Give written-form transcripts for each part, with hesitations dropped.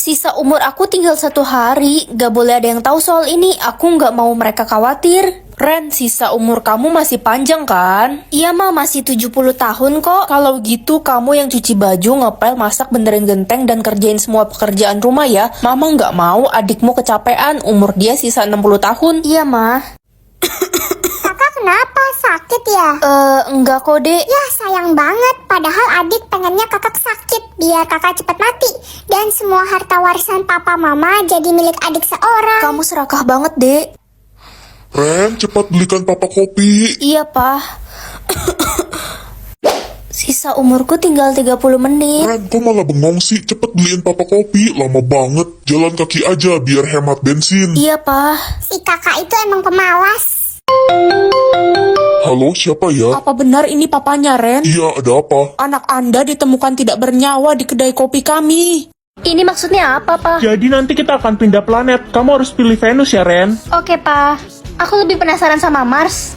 Sisa umur aku tinggal 1 hari, gak boleh ada yang tahu soal ini, aku gak mau mereka khawatir. Ren, sisa umur kamu masih panjang kan? Iya ma, masih 70 tahun kok. Kalau gitu kamu yang cuci baju, ngepel, masak, benerin genteng, dan kerjain semua pekerjaan rumah ya. Mama gak mau adikmu kecapean, umur dia sisa 60 tahun. Iya ma. Kakak kenapa? Sakit ya? Enggak kok dek. Ya sayang banget, padahal adik pengennya kakak sakit biar kakak cepat mati. Dan semua harta warisan papa mama jadi milik adik seorang. Kamu serakah banget dek. Ren, cepat belikan papa kopi. Iya pak. Sisa umurku tinggal 30 menit. Ren, kok malah bengong sih? Cepet beliin papa kopi. Lama banget. Jalan kaki aja biar hemat bensin. Iya pak. Si kakak itu emang pemalas. Halo, siapa ya? Apa benar ini papanya Ren? Iya, ada apa? Anak Anda ditemukan tidak bernyawa di kedai kopi kami. Ini maksudnya apa, Pak? Jadi nanti kita akan pindah planet. Kamu harus pilih Venus ya, Ren. Oke, Pak. Aku lebih penasaran sama Mars.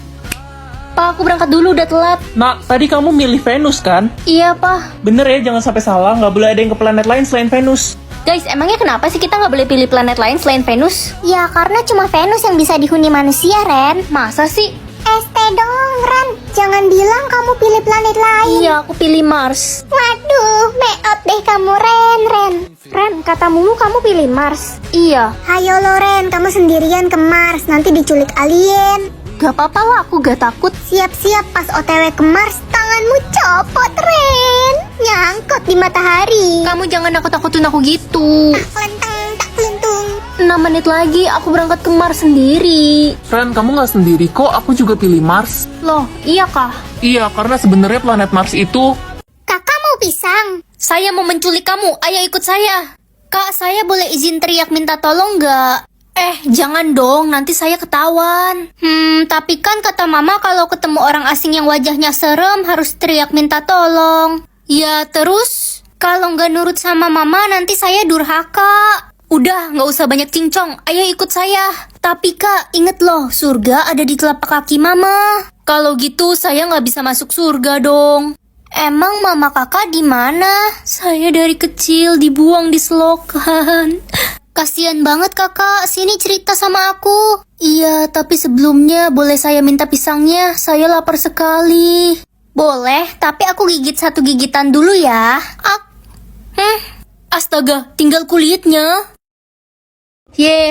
Pak, aku berangkat dulu, udah telat. Nak, tadi kamu milih Venus kan? Iya, Pak. Bener ya, jangan sampai salah. Nggak boleh ada yang ke planet lain selain Venus. Guys, emangnya kenapa sih kita nggak boleh pilih planet lain selain Venus? Ya karena cuma Venus yang bisa dihuni manusia, Ren. Masa sih? ST dong, Ren. Jangan bilang kamu pilih planet lain. Iya, aku pilih Mars. Waduh, make deh kamu, Ren. Ren, kata Mumu kamu pilih Mars. Iya. Hayo lo, Ren. Kamu sendirian ke Mars. Nanti diculik alien. Gak apa-apa lah, aku gak takut. Siap-siap pas OTW ke Mars, tanganmu copot, Ren. Nyangkut di matahari. Kamu jangan nakut-nakutin aku gitu. Tak kelenteng, tak kelentung. 6 menit lagi, aku berangkat ke Mars sendiri. Ren, kamu nggak sendiri kok. Aku juga pilih Mars. Loh, iya kah? Iya, karena sebenarnya planet Mars itu... Kakak mau pisang? Saya mau menculik kamu, ayo ikut saya. Kak, saya boleh izin teriak minta tolong nggak? Jangan dong, nanti saya ketahuan. Tapi kan kata mama kalau ketemu orang asing yang wajahnya serem harus teriak minta tolong. Ya terus, kalau nggak nurut sama mama nanti saya durhaka. Udah, nggak usah banyak cincong, ayo ikut saya. Tapi kak, inget loh, surga ada di telapak kaki mama. Kalau gitu saya nggak bisa masuk surga dong. Emang mama kakak di mana? Saya dari kecil dibuang di selokan. Kasian banget kakak, sini cerita sama aku. Iya, tapi sebelumnya boleh saya minta pisangnya? Saya lapar sekali. Boleh, tapi aku gigit 1 gigitan dulu ya. Astaga, tinggal kulitnya.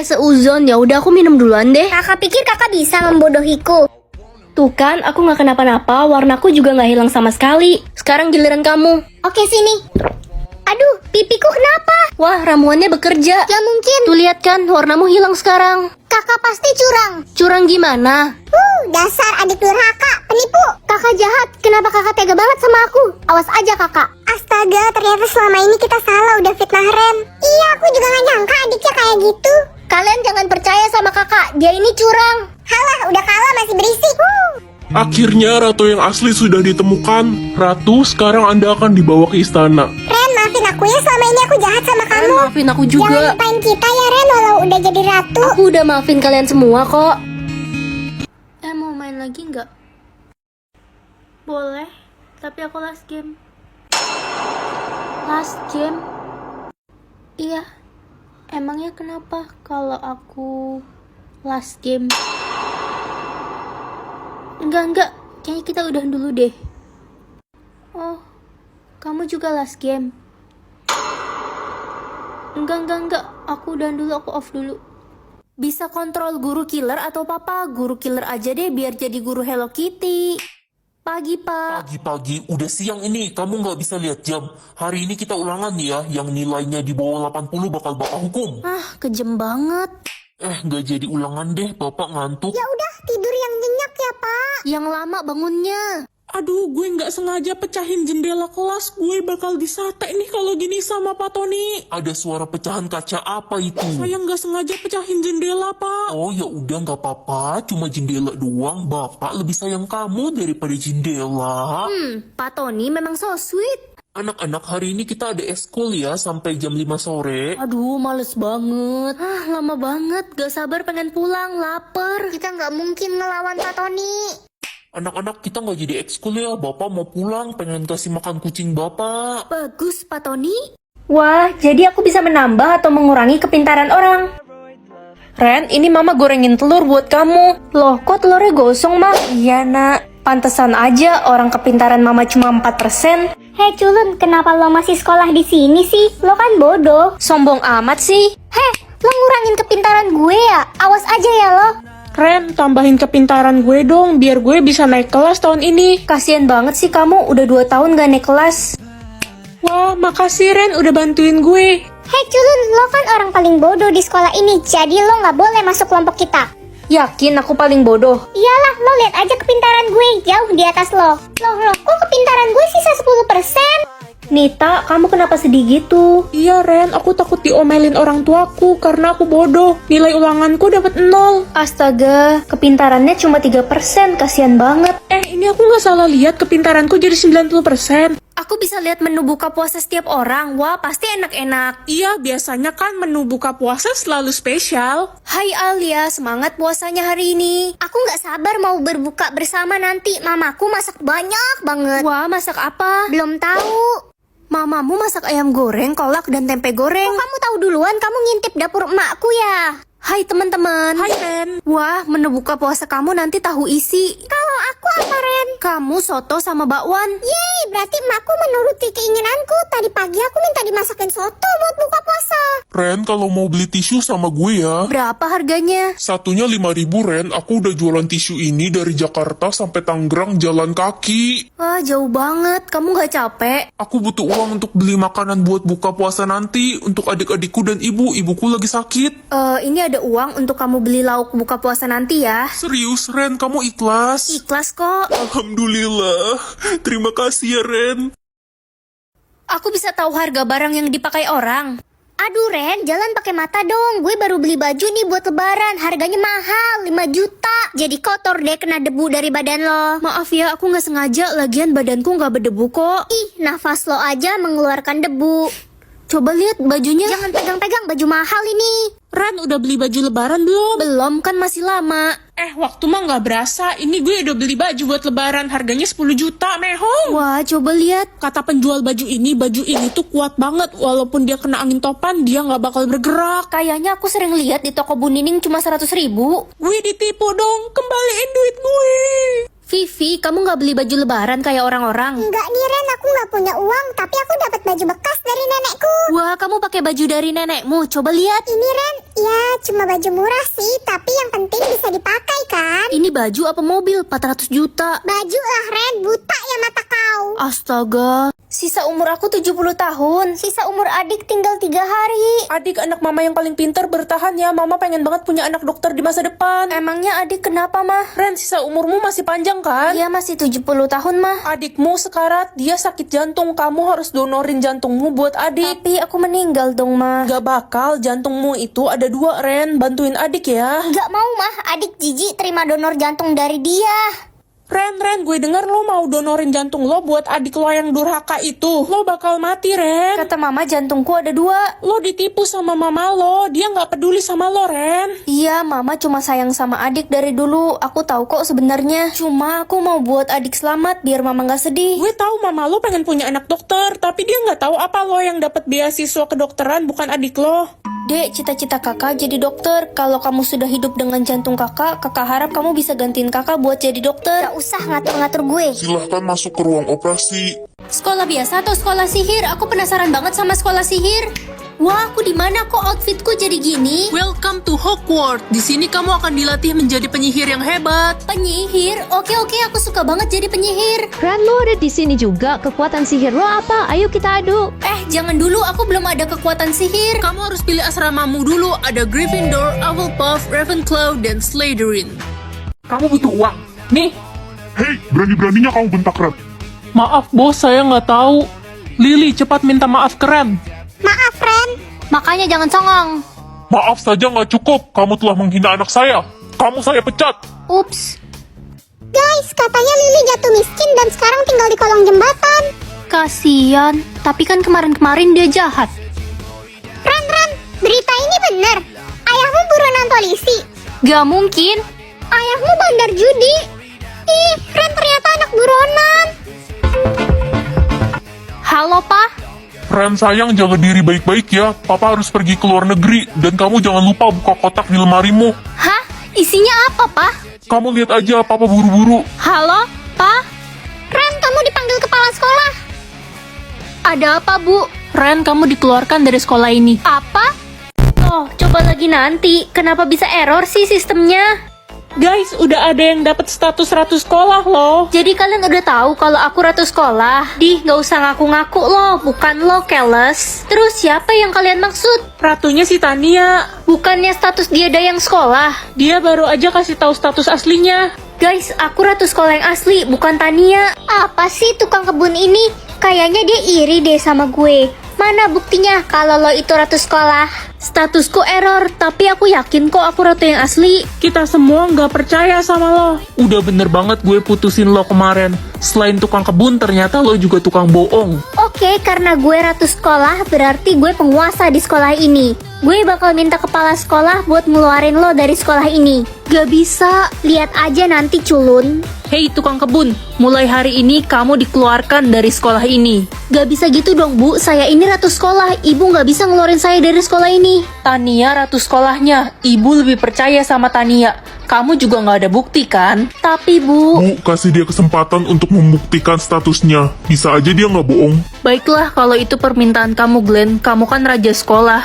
Seuzon, ya udah aku minum duluan deh. Kakak pikir kakak bisa membodohiku? Tuh kan, aku nggak kenapa-napa, warnaku juga nggak hilang sama sekali. Sekarang giliran kamu. Oke, sini. Aduh, pipiku kenapa? Wah, ramuannya bekerja. Gak mungkin. Tuh lihat kan, warnamu hilang sekarang. Kakak pasti curang. Curang gimana? Dasar adik durhaka, penipu. Kakak jahat, kenapa kakak tega banget sama aku? Awas aja kakak. Astaga, ternyata selama ini kita salah udah fitnah Ren. Iya, aku juga gak nyangka adiknya kayak gitu. Kalian jangan percaya sama kakak, dia ini curang. Halah, udah kalah masih berisik. Akhirnya ratu yang asli sudah ditemukan. Ratu, sekarang Anda akan dibawa ke istana. Ren, maafin aku ya, selama ini aku jahat sama kamu. Maafin aku Jangan juga. lupain kita ya Ren, walau udah jadi ratu. Aku udah maafin kalian semua kok. Mau main lagi nggak? Boleh, tapi aku last game. Last game? Iya. Emangnya kenapa kalau aku last game? Enggak. Kayaknya kita udah dulu deh. Oh, kamu juga last game? Enggak. Aku udah dulu, aku off dulu. Bisa kontrol guru killer atau papa? Guru killer aja deh biar jadi guru Hello Kitty. Pagi, Pak. Pagi-pagi, udah siang ini, kamu nggak bisa lihat jam. Hari ini kita ulangan ya, yang nilainya di bawah 80 bakal bapak hukum. Kejem banget. Nggak jadi ulangan deh, bapak ngantuk. Ya udah, tidur yang nyenyak ya Pak. Yang lama bangunnya. Aduh, gue nggak sengaja pecahin jendela kelas. Gue bakal disate nih kalau gini sama Pak Tony. Ada suara pecahan kaca apa itu? Saya nggak sengaja pecahin jendela, Pak. Oh ya udah nggak apa-apa, cuma jendela doang. Bapak lebih sayang kamu daripada jendela. Pak Tony memang so sweet. Anak-anak, hari ini kita ada eskul ya sampai jam 5 sore. Aduh, males banget. Lama banget. Gak sabar pengen pulang, lapar. Kita nggak mungkin ngelawan Pak Tony. Anak-anak, kita nggak jadi ekskul ya. Bapak mau pulang, pengen kasih makan kucing bapak. Bagus, Pak Tony. Wah, jadi aku bisa menambah atau mengurangi kepintaran orang. Ren, ini mama gorengin telur buat kamu. Loh, kok telurnya gosong, Ma? Iya, Nak. Pantesan aja orang kepintaran mama cuma 4%. Hei culun, kenapa lo masih sekolah di sini sih? Lo kan bodoh. Sombong amat sih. Heh, lo ngurangin kepintaran gue ya? Awas aja ya lo. Ren, tambahin kepintaran gue dong, biar gue bisa naik kelas tahun ini. Kasian banget sih kamu, udah 2 tahun gak naik kelas. Wah, makasih Ren udah bantuin gue. Hei culun, lo kan orang paling bodoh di sekolah ini, jadi lo nggak boleh masuk kelompok kita. Yakin aku paling bodoh? Iyalah, lo lihat aja kepintaran gue jauh di atas lo. Loh, kok kepintaran gue sisa 10%? Nita, kamu kenapa sedih gitu? Iya Ren, aku takut diomelin orang tuaku karena aku bodoh. Nilai ulanganku dapat 0. Astaga, kepintarannya cuma 3%, kasihan banget. Ini aku nggak salah lihat kepintaranku jadi 90%. Aku bisa lihat menu buka puasa setiap orang, wah pasti enak-enak. Iya, biasanya kan menu buka puasa selalu spesial. Hai Alia, semangat puasanya hari ini. Aku nggak sabar mau berbuka bersama nanti. Mamaku masak banyak banget. Wah, masak apa? Belum tahu. Mamamu masak ayam goreng, kolak, dan tempe goreng. Kok kamu tahu duluan? Kamu ngintip dapur emakku ya? Hai teman-teman. Hai Ren. Wah, menu buka puasa kamu nanti tahu isi. Kalau aku apa, Ren? Kamu soto sama bakwan. Yeay, berarti emakku menuruti keinginanku. Tadi pagi aku minta dimasakin soto buat buka puasa. Ren, kalau mau beli tisu sama gue ya. Berapa harganya? Satunya 5.000 Ren, aku udah jualan tisu ini dari Jakarta sampai Tangerang jalan kaki. Wah, jauh banget. Kamu gak capek? Aku butuh uang untuk beli makanan buat buka puasa nanti untuk adik-adikku dan ibuku lagi sakit. Ini ada uang untuk kamu beli lauk buka puasa nanti ya. Serius Ren, kamu ikhlas? Ikhlas kok. Alhamdulillah, terima kasih ya Ren. Aku bisa tahu harga barang yang dipakai orang. Aduh Ren, jalan pakai mata dong. Gue baru beli baju nih buat lebaran. Harganya mahal, 5 juta. Jadi kotor deh kena debu dari badan lo. Maaf ya, aku nggak sengaja. Lagian badanku nggak berdebu kok. Ih, nafas lo aja mengeluarkan debu. Coba lihat bajunya. Jangan pegang-pegang baju mahal ini. Ren, udah beli baju lebaran belum? Belum, kan masih lama. Waktu mah nggak berasa. Ini gue udah beli baju buat lebaran. Harganya 10 juta, mehong. Wah, coba lihat. Kata penjual baju ini tuh kuat banget. Walaupun dia kena angin topan, dia nggak bakal bergerak. Kayaknya aku sering lihat di toko Bu Nining cuma 100.000. Gue ditipu dong, kembaliin duit gue. Vivi, kamu nggak beli baju lebaran kayak orang-orang? Enggak nih Ren, aku nggak punya uang. Tapi aku dapat baju bekas dari nenekku. Wah, kamu pakai baju dari nenekmu. Coba lihat. Ini Ren, ya cuma baju murah sih. Tapi yang penting bisa dipakai kan? Ini baju apa mobil? 400 juta. Baju lah Ren, buta ya mata kau. Astaga. Sisa umur aku 70 tahun. Sisa umur adik tinggal 3 hari. Adik anak mama yang paling pintar, bertahan ya. Mama pengen banget punya anak dokter di masa depan. Emangnya adik kenapa, Mah? Ren, sisa umurmu masih panjang kan? Iya, masih 70 tahun, Mah. Adikmu sekarat, dia sakit jantung. Kamu harus donorin jantungmu buat adik. Tapi aku meninggal dong, Mah. Gak bakal, jantungmu itu ada 2, Ren. Bantuin adik ya. Nggak mau mah, adik jijik terima donor jantung dari dia. Ren, gue denger lo mau donorin jantung lo buat adik lo yang durhaka itu. Lo bakal mati, Ren. Kata mama jantungku ada 2. Lo ditipu sama mama lo, dia nggak peduli sama lo, Ren. Iya, mama cuma sayang sama adik dari dulu. Aku tahu kok sebenarnya. Cuma aku mau buat adik selamat biar mama nggak sedih. Gue tahu mama lo pengen punya anak dokter, tapi dia nggak tahu apa lo yang dapat beasiswa kedokteran bukan adik lo. Dek, cita-cita kakak jadi dokter. Kalau kamu sudah hidup dengan jantung kakak harap kamu bisa gantiin kakak buat jadi dokter. Gak usah ngatur-ngatur gue. Silahkan masuk ke ruang operasi. Sekolah biasa atau sekolah sihir? Aku penasaran banget sama sekolah sihir. Wah, aku di mana kok outfitku jadi gini? Welcome to Hogwarts. Di sini kamu akan dilatih menjadi penyihir yang hebat. Penyihir? Oke, aku suka banget jadi penyihir. Ren, lo ada di sini juga. Kekuatan sihir lo apa? Ayo kita adu. Jangan dulu, aku belum ada kekuatan sihir. Kamu harus pilih asramamu dulu. Ada Gryffindor, Hufflepuff, Ravenclaw, dan Slytherin. Kamu butuh uang. Nih, Hei, berani-beraninya kamu bentak Ren. maaf bos, saya nggak tahu. Lily, cepat minta maaf ke Ren. Maaf Ren. Makanya jangan songong. Maaf saja nggak cukup, kamu telah menghina anak saya. Kamu saya pecat. Ups, Guys, katanya Lily jatuh miskin dan sekarang tinggal di kolong jembatan. kasian. Tapi kan kemarin-kemarin dia jahat. Ren, berita ini bener. Ayahmu buronan polisi. Gak mungkin. Ayahmu bandar judi. Ih, Ren ternyata anak buronan. Halo, Pak. Ren sayang, jaga diri baik-baik ya. Papa harus pergi ke luar negeri. Dan kamu jangan lupa buka kotak di lemarimu. Hah? Isinya apa, Pak? Kamu lihat aja, Papa buru-buru. Halo, Pak? Ren, kamu dipanggil kepala sekolah. Ada apa, Bu? Ren, kamu dikeluarkan dari sekolah ini. Apa? Oh, coba lagi nanti. Kenapa bisa error sih sistemnya? Guys, udah ada yang dapat status ratu sekolah loh. Jadi kalian udah tahu kalau aku ratu sekolah? Dih, nggak usah ngaku-ngaku loh, bukan lo, keles. Terus siapa yang kalian maksud? Ratunya si Tania. Bukannya status dia dayang sekolah? Dia baru aja kasih tahu status aslinya. Guys, aku ratu sekolah yang asli, bukan Tania. Apa sih tukang kebun ini? Kayaknya dia iri deh sama gue. Mana buktinya kalau lo itu ratu sekolah? Statusku error, tapi aku yakin kok aku ratu yang asli. Kita semua nggak percaya sama lo. Udah bener banget gue putusin lo kemarin. Selain tukang kebun, ternyata lo juga tukang bohong. Oke, karena gue ratu sekolah, berarti gue penguasa di sekolah ini. Gue bakal minta kepala sekolah buat ngeluarin lo dari sekolah ini. Gak bisa. Lihat aja nanti, culun. Hei tukang kebun, mulai hari ini kamu dikeluarkan dari sekolah ini. Gak bisa gitu dong, Bu. Saya ini ratu sekolah. Ibu gak bisa ngeluarin saya dari sekolah ini. Tania ratu sekolahnya. Ibu lebih percaya sama Tania. Kamu juga nggak ada bukti kan? Tapi, Bu... Bu, kasih dia kesempatan untuk membuktikan statusnya. Bisa aja dia nggak bohong. Baiklah kalau itu permintaan kamu Glenn. Kamu kan raja sekolah.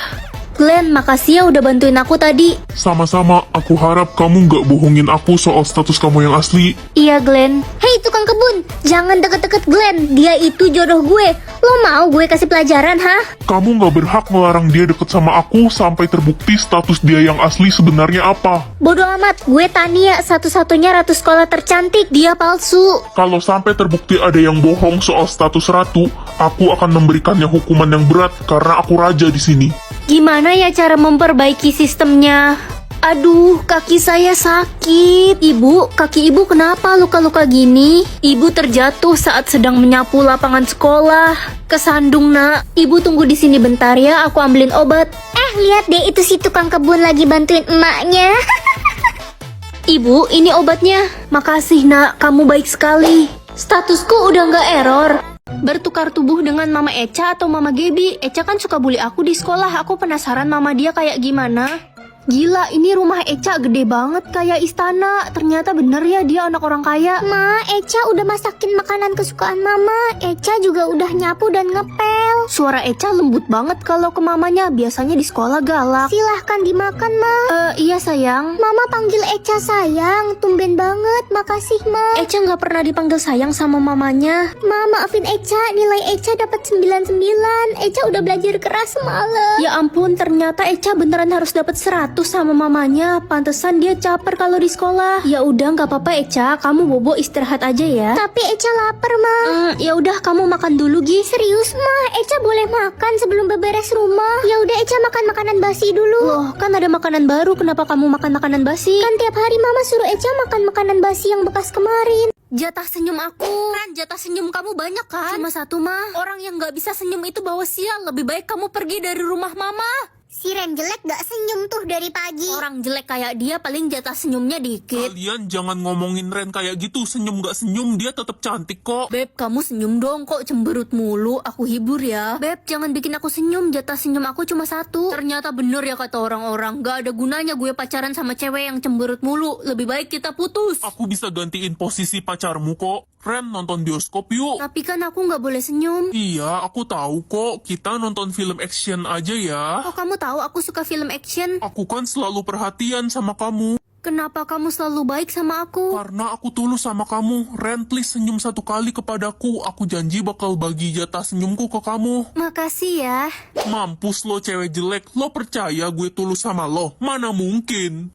Glenn, makasih ya udah bantuin aku tadi. Sama-sama, aku harap kamu nggak bohongin aku soal status kamu yang asli. Iya, Glenn. Hei tukang kebun, jangan deket-deket Glenn. Dia itu jodoh gue. Lo mau gue kasih pelajaran, hah? Kamu nggak berhak melarang dia deket sama aku sampai terbukti status dia yang asli sebenarnya apa. Bodoh amat, gue Tania, satu-satunya ratu sekolah tercantik. Dia palsu. Kalau sampai terbukti ada yang bohong soal status ratu, aku akan memberikannya hukuman yang berat karena aku raja di sini. Gimana ya cara memperbaiki sistemnya? Aduh, kaki saya sakit. Ibu, kaki ibu kenapa luka-luka gini? Ibu terjatuh saat sedang menyapu lapangan sekolah. Kesandung, Nak. Ibu tunggu di sini bentar ya, aku ambilin obat. Lihat deh, itu si tukang kebun lagi bantuin emaknya. Ibu, ini obatnya. Makasih, Nak. Kamu baik sekali. Statusku udah nggak error. Bertukar tubuh dengan Mama Echa atau Mama Gaby. Echa kan suka bully aku di sekolah. Aku penasaran mama dia kayak gimana. Gila, ini rumah Echa gede banget kayak istana. Ternyata bener ya dia anak orang kaya. Ma, Echa udah masakin makanan kesukaan mama. Echa juga udah nyapu dan ngepel. Suara Echa lembut banget kalau ke mamanya. Biasanya di sekolah galak. Silahkan dimakan, Ma. Iya sayang. Mama panggil Echa sayang. Tumben banget, makasih, Ma. Echa nggak pernah dipanggil sayang sama mamanya. Ma, maafin Echa. Nilai Echa dapat 99. Echa udah belajar keras semalam. Ya ampun, ternyata Echa beneran harus dapat 100 sama mamanya. Pantesan dia caper kalau di sekolah. Ya udah nggak apa-apa Echa, kamu bobo istirahat aja ya. Tapi Echa lapar, Ma. Ya udah kamu makan dulu Gi. Serius, Ma? Echa boleh makan sebelum beberes rumah? Ya udah, Echa makan makanan basi dulu. Loh, kan ada makanan baru, kenapa kamu makan makanan basi? Kan tiap hari Mama suruh Echa makan makanan basi yang bekas kemarin. Jatah senyum aku. Kan jatah senyum kamu banyak kan? Cuma satu mah. Orang yang nggak bisa senyum itu bawa sial. Lebih baik kamu pergi dari rumah mama. Si Ren jelek gak senyum tuh dari pagi. Orang jelek kayak dia paling jatah senyumnya dikit. Kalian jangan ngomongin Ren kayak gitu. Senyum gak senyum, dia tetap cantik kok. Beb, kamu senyum dong, kok cemberut mulu. Aku hibur ya. Beb, jangan bikin aku senyum. Jatah senyum aku cuma satu. Ternyata bener ya kata orang-orang. Gak ada gunanya gue pacaran sama cewek yang cemberut mulu. Lebih baik kita putus. Aku bisa gantiin posisi pacarmu kok. Ren, nonton bioskop yuk. Tapi kan aku nggak boleh senyum. Iya, aku tahu kok. Kita nonton film action aja ya. Kok kamu tahu aku suka film action? Aku kan selalu perhatian sama kamu. Kenapa kamu selalu baik sama aku? Karena aku tulus sama kamu. Ren, please senyum satu kali kepadaku. Aku janji bakal bagi jatah senyumku ke kamu. Makasih ya. Mampus lo cewek jelek. Lo percaya gue tulus sama lo? Mana mungkin.